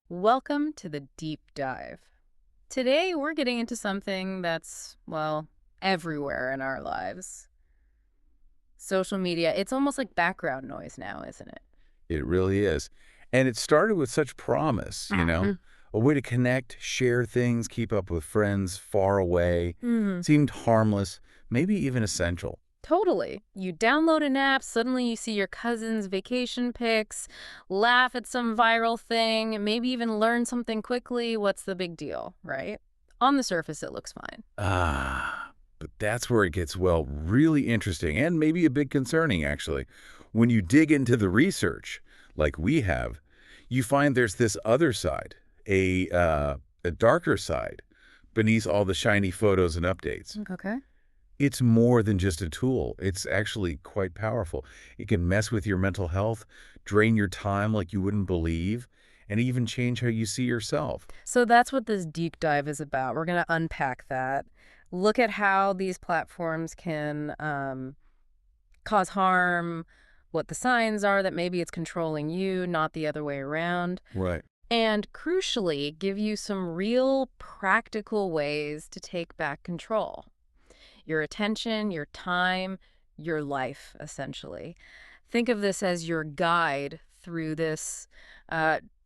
Welcome to the deep dive. Today we're getting into something that's, well, everywhere in our lives. Social media, it's almost like background noise now, isn't it? It really is. And it started with such promise, a way to connect, share things, keep up with friends far away. Mm, Seemed harmless, maybe even essential. totally. You download an app, suddenly you see your cousin's vacation pics, laugh at some viral thing, maybe even learn something quickly. What's the big deal, right? On the surface, it looks fine. But that's where it gets, well, really interesting and maybe a bit concerning, actually. When you dig into the research, like we have, you find there's this other side, a darker side, beneath all the shiny photos and updates. Okay. It's more than just a tool. It's actually quite powerful. It can mess with your mental health, drain your time like you wouldn't believe, and even change how you see yourself. So that's what this deep dive is about. We're going to unpack that, look at how these platforms can cause harm, what the signs are that maybe it's controlling you, not the other way around, Right. and crucially, give you some real practical ways to take back control. Your attention, your time, your life, essentially. Think of this as your guide through this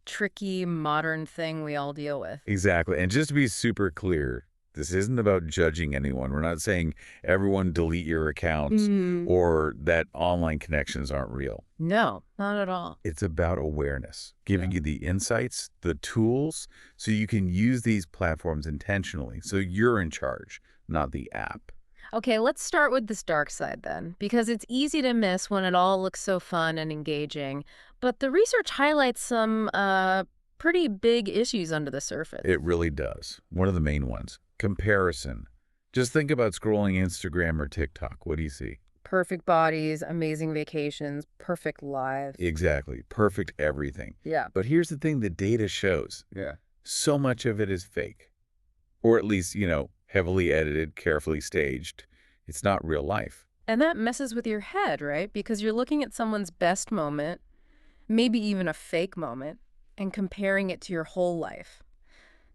tricky modern thing we all deal with. Exactly. And just to be super clear, this isn't about judging anyone. We're not saying everyone delete your accounts or that online connections aren't real. No, not at all. It's about awareness, giving you the insights, the tools, so you can use these platforms intentionally. So you're in charge, not the app. Okay, let's start with this dark side then, because it's easy to miss when it all looks so fun and engaging. But the research highlights some pretty big issues under the surface. It really does. One of the main ones, comparison. Just think about scrolling Instagram or TikTok. What do you see? Perfect bodies, amazing vacations, perfect lives. Exactly. Perfect everything. Yeah. But here's the thing the data shows. Yeah. So much of it is fake. Or at least, heavily edited, carefully staged. It's not real life. And that messes with your head, right? Because you're looking at someone's best moment, maybe even a fake moment, and comparing it to your whole life.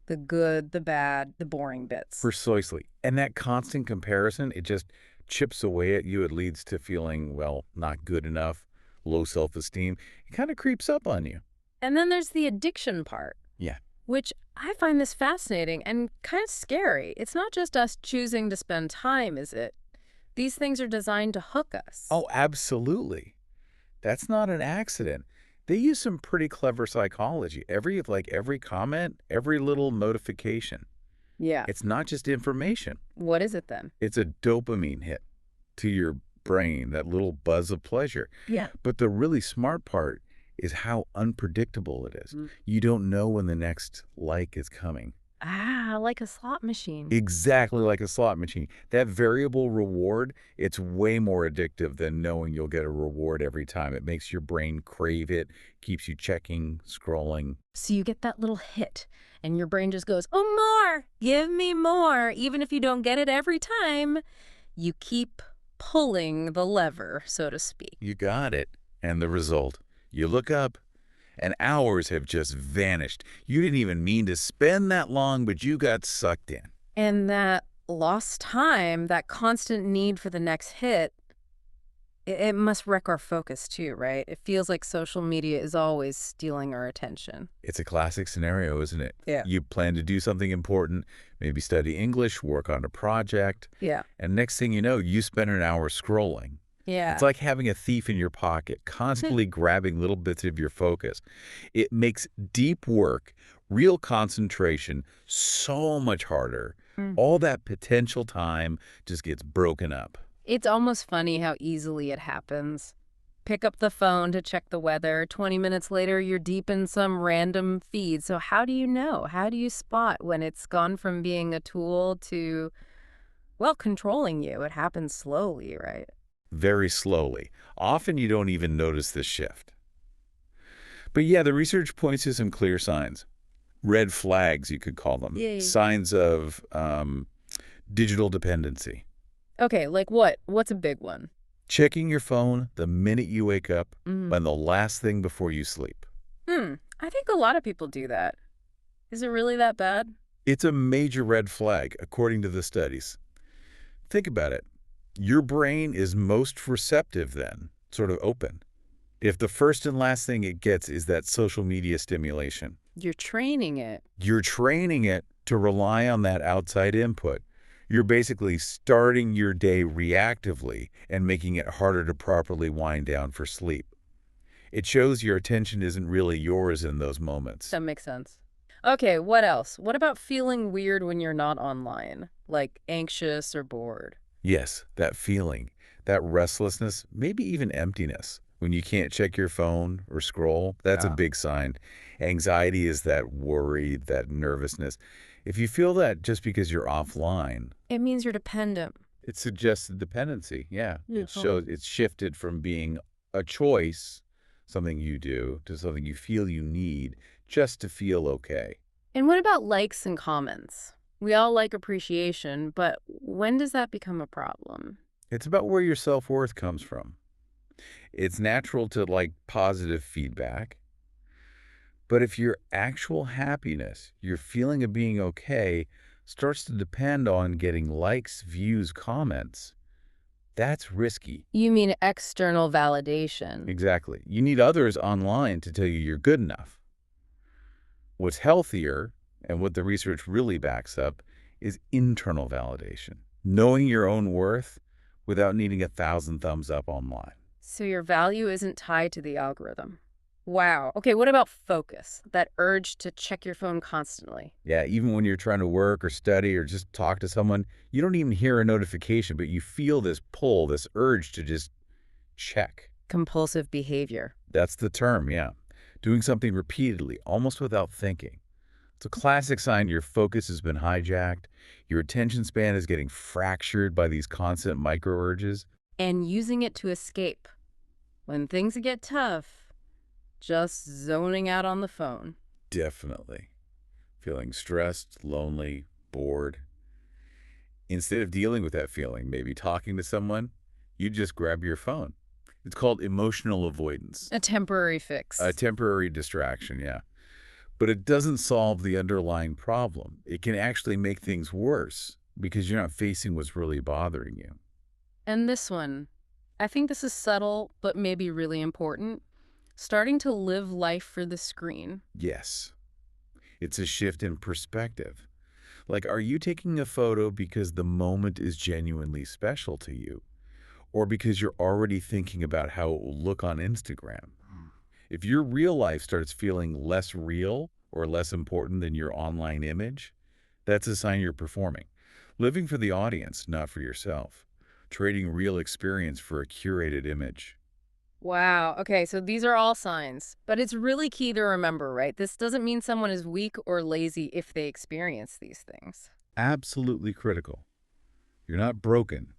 The good, the bad, the boring bits. Precisely. And that constant comparison, it just chips away at you. It leads to feeling, well, not good enough, low self-esteem. It kind of creeps up on you. And then there's the addiction part. Yeah. Which I find this fascinating and kind of scary. It's not just us choosing to spend time, is it? These things are designed to hook us. Oh, absolutely. That's not an accident. They use some pretty clever psychology. Every comment, every little notification. Yeah. It's not just information. What is it then? It's a dopamine hit to your brain, that little buzz of pleasure. Yeah. But the really smart part is how unpredictable it is. You don't know when the next like is coming. Like a slot machine. Exactly like a slot machine. That variable reward, it's way more addictive than knowing you'll get a reward every time. It makes your brain crave it, keeps you checking, scrolling. So you get that little hit, and your brain just goes, oh, more! Give me more! Even if you don't get it every time, you keep pulling the lever, so to speak. You got it. And the result, you look up, and hours have just vanished. You didn't even mean to spend that long, but you got sucked in. And that lost time, that constant need for the next hit, it must wreck our focus too, right? It feels like social media is always stealing our attention. It's a classic scenario, isn't it? Yeah. You plan to do something important, maybe study English, work on a project. Yeah. And next thing you know, you spend an hour scrolling. Yeah. It's like having a thief in your pocket, constantly grabbing little bits of your focus. It makes deep work, real concentration, so much harder. All that potential time just gets broken up. It's almost funny how easily it happens. Pick up the phone to check the weather. 20 minutes later, you're deep in some random feed. So how do you know? How do you spot when it's gone from being a tool to, well, controlling you? It happens slowly, right? Very slowly. Often you don't even notice this shift. But yeah, the research points to some clear signs. Red flags, you could call them. Yeah. Signs of digital dependency. Okay, like what? What's a big one? Checking your phone the minute you wake up Mm. and the last thing before you sleep. I think a lot of people do that. Is it really that bad? It's a major red flag, according to the studies. Think about it. Your brain is most receptive then, sort of open, if the first and last thing it gets is that social media stimulation. You're training it. You're training it to rely on that outside input. You're basically starting your day reactively and making it harder to properly wind down for sleep. It shows your attention isn't really yours in those moments. That makes sense. Okay, what else? What about feeling weird when you're not online? Like anxious or bored? Yes, that feeling, that restlessness, maybe even emptiness. When you can't check your phone or scroll, that's a Yeah. big sign. Anxiety is that worry, that nervousness. If you feel that just because you're offline, It means you're dependent. it suggests a dependency. Yeah. Yeah, It totally. shows it's shifted from being a choice, something you do, to something you feel you need just to feel okay. And what about likes and comments? We all like appreciation, but when does that become a problem? It's about where your self-worth comes from. It's natural to like positive feedback, but if your actual happiness, your feeling of being okay, starts to depend on getting likes, views, comments, that's risky. You mean external validation. Exactly. You need others online to tell you you're good enough. What's healthier, and what the research really backs up, is internal validation. Knowing your own worth without needing 1,000 thumbs up online. So your value isn't tied to the algorithm. Wow. Okay, what about focus? That urge to check your phone constantly. Yeah, even when you're trying to work or study or just talk to someone, you don't even hear a notification, but you feel this pull, this urge to just check. Compulsive behavior. That's the term, yeah. Doing something repeatedly, almost without thinking. It's a classic sign your focus has been hijacked, your attention span is getting fractured by these constant micro-urges. And using it to escape. When things get tough, just zoning out on the phone. Definitely. Feeling stressed, lonely, bored. Instead of dealing with that feeling, maybe talking to someone, you just grab your phone. It's called emotional avoidance, A temporary a fix. temporary distraction, yeah. But it doesn't solve the underlying problem. It can actually make things worse because you're not facing what's really bothering you. And this one, I think this is subtle, but maybe really important. Starting to live life for the screen. Yes, it's a shift in perspective. Like, are you taking a photo because the moment is genuinely special to you? Or because you're already thinking about how it will look on Instagram? If your real life starts feeling less real or less important than your online image, that's a sign you're performing. Living for the audience, not for yourself. Trading real experience for a curated image. Wow. Okay, so these are all signs. But it's really key to remember, right? This doesn't mean someone is weak or lazy if they experience these things. Absolutely critical. You're not broken.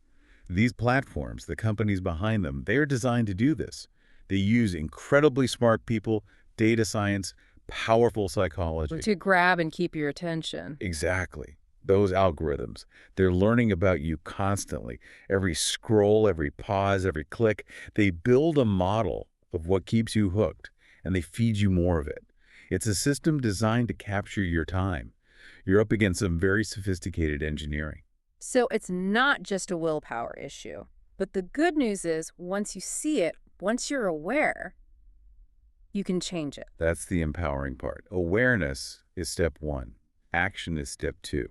These platforms, the companies behind them, they are designed to do this. They use incredibly smart people, data science, powerful psychology. To grab and keep your attention. Exactly. Those algorithms, they're learning about you constantly. Every scroll, every pause, every click, they build a model of what keeps you hooked, and they feed you more of it. It's a system designed to capture your time. You're up against some very sophisticated engineering. So it's not just a willpower issue. But the good news is, once you see it, once you're aware, you can change it. That's the empowering part. Awareness is step one. Action is step two.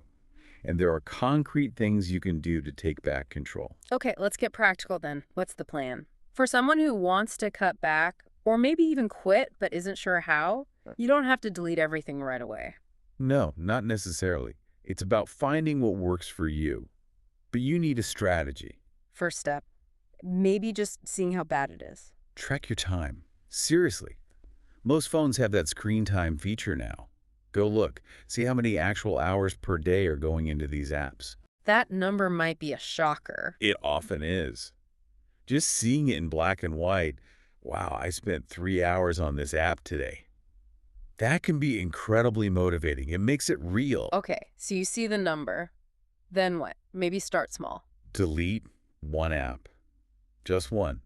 And there are concrete things you can do to take back control. Okay, let's get practical then. What's the plan? For someone who wants to cut back, or maybe even quit but isn't sure how, you don't have to delete everything right away. No, not necessarily. It's about finding what works for you. But you need a strategy. First step, maybe just seeing how bad it is. Track your time. Seriously. Most phones have that screen time feature now. Go look. See how many actual hours per day are going into these apps. That number might be a shocker. It often is. Just seeing it in black and white, wow, I spent 3 hours on this app today. That can be incredibly motivating. It makes it real. Okay, so you see the number. Then what? Maybe start small. Delete one app. Just one.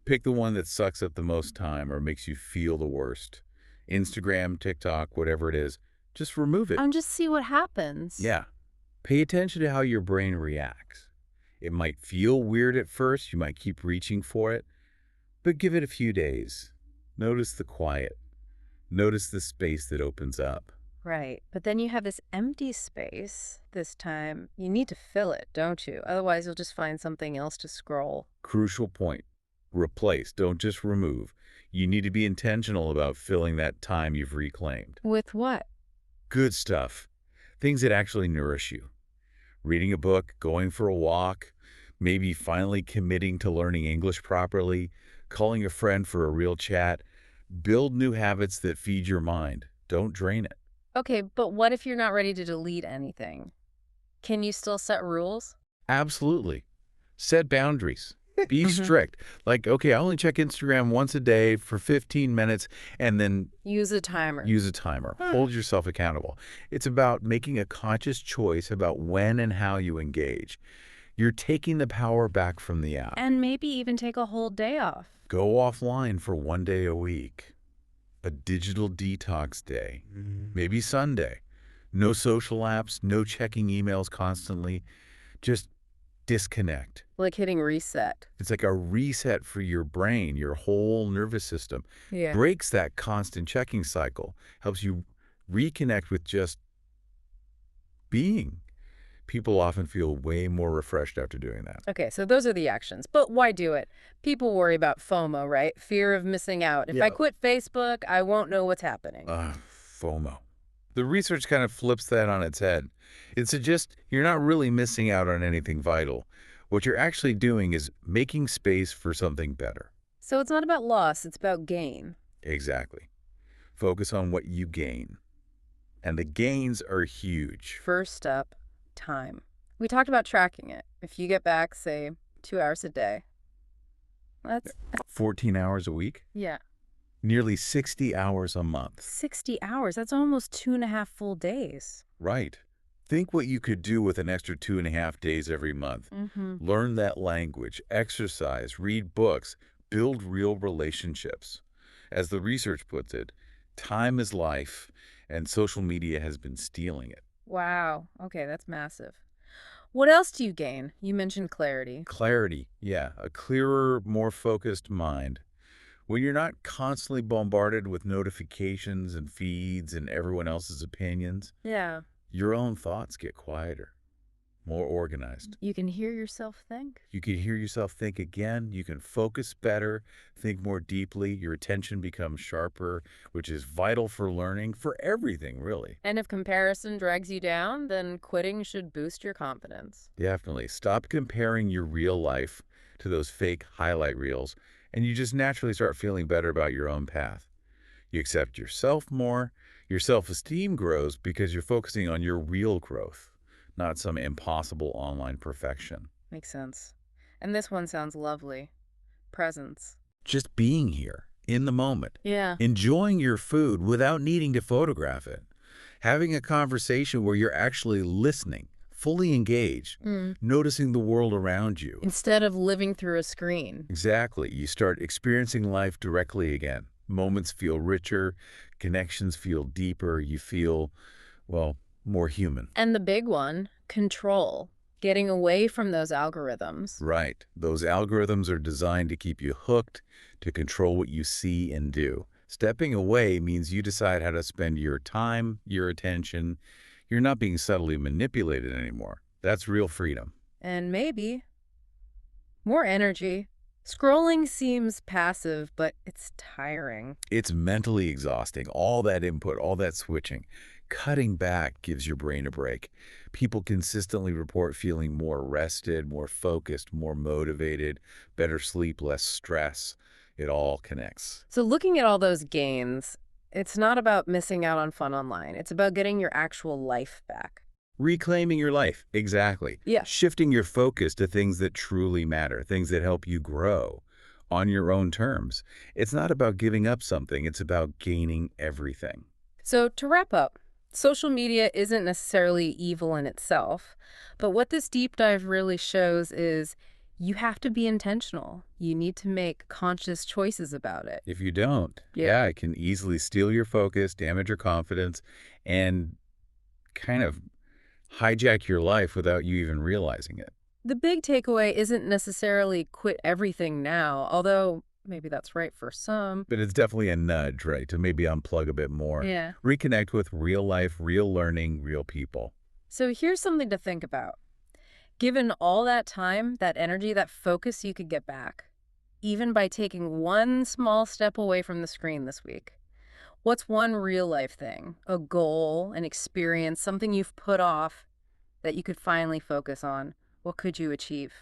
Pick the one that sucks up the most time or makes you feel the worst. Instagram, TikTok, whatever it is, just remove it. And just see what happens. Yeah. Pay attention to how your brain reacts. It might feel weird at first. You might keep reaching for it, but give it a few days. Notice the quiet. Notice the space that opens up. Right. But then you have this empty space this time. You need to fill it, don't you? Otherwise, you'll just find something else to scroll. Crucial point. Replace, don't just remove. You need to be intentional about filling that time you've reclaimed. With what? Good stuff. Things that actually nourish you. Reading a book, going for a walk, maybe finally committing to learning English properly, calling a friend for a real chat. Build new habits that feed your mind. Don't drain it. Okay, but what if you're not ready to delete anything? Can you still set rules? Absolutely. Set boundaries. Be Mhm. strict. Like, okay, I only check Instagram once a day for 15 minutes and then Use a timer. use a timer. Hold yourself accountable. It's about making a conscious choice about when and how you engage. You're taking the power back from the app. And maybe even take a whole day off. Go offline for one day a week. A digital detox day. Maybe Sunday. No social apps, no checking emails constantly. Just disconnect. Like hitting reset. It's like a reset for your brain, your whole nervous system. Yeah. Breaks that constant checking cycle. Helps you reconnect with just being. People often feel way more refreshed after doing that. Okay, so those are the actions. But why do it? People worry about FOMO, right? Fear of missing out. If I Yeah. quit Facebook, I won't know what's happening. FOMO. The research kind of flips that on its head. It suggests you're not really missing out on anything vital. What you're actually doing is making space for something better. So it's not about loss, it's about gain. Exactly. Focus on what you gain. And the gains are huge. First up, time. We talked about tracking it. If you get back, say, 2 hours a day, that's, 14 hours a week? yeah, Nearly 60 hours a month. 60 hours. That's almost 2.5 full days. Right. Think what you could do with an extra 2.5 days every month. Mm-hmm. Learn that language, exercise, read books, build real relationships. As the research puts it, time is life, and social media has been stealing it. Wow. Okay, that's massive. What else do you gain? You mentioned clarity. Clarity, yeah, a clearer, more focused mind. When you're not constantly bombarded with notifications and feeds and everyone else's opinions, Yeah. your own thoughts get quieter, more organized. You can hear yourself think. You can hear yourself think again. You can focus better, think more deeply. Your attention becomes sharper, which is vital for learning, for everything, really. And if comparison drags you down, then quitting should boost your confidence. Definitely. Stop comparing your real life to those fake highlight reels, and you just naturally start feeling better about your own path. You accept yourself more. Your self-esteem grows because you're focusing on your real growth, not some impossible online perfection. Makes sense. And this one sounds lovely. Presence. Just being here, in the moment, Yeah. enjoying your food without needing to photograph it, having a conversation where you're actually listening, fully engaged, noticing the world around you. Instead of living through a screen. Exactly. You start experiencing life directly again. Moments feel richer, connections feel deeper, you feel, well, more human. And the big one, control. Getting away from those algorithms. Right. Those algorithms are designed to keep you hooked, to control what you see and do. Stepping away means you decide how to spend your time, your attention. You're not being subtly manipulated anymore. That's real freedom. And maybe more energy. Scrolling seems passive, but it's tiring. It's mentally exhausting, all that input, all that switching. Cutting back gives your brain a break. People consistently report feeling more rested, more focused, more motivated, better sleep, less stress. It all connects. So looking at all those gains, it's not about missing out on fun online. It's about getting your actual life back. Reclaiming your life, exactly. Yeah. Shifting your focus to things that truly matter, things that help you grow on your own terms. It's not about giving up something, it's about gaining everything. So to wrap up, social media isn't necessarily evil in itself, but what this deep dive really shows is You have to be intentional. You need to make conscious choices about it. If you don't, Yeah. yeah, it can easily steal your focus, damage your confidence, and kind of hijack your life without you even realizing it. The big takeaway isn't necessarily quit everything now, although maybe that's right for some. But it's definitely a nudge, right, to maybe unplug a bit more. Yeah. Reconnect with real life, real learning, real people. So here's something to think about. Given all that time, that energy, that focus you could get back, even by taking one small step away from the screen this week. What's one real life thing, a goal, an experience, something you've put off that you could finally focus on? What could you achieve?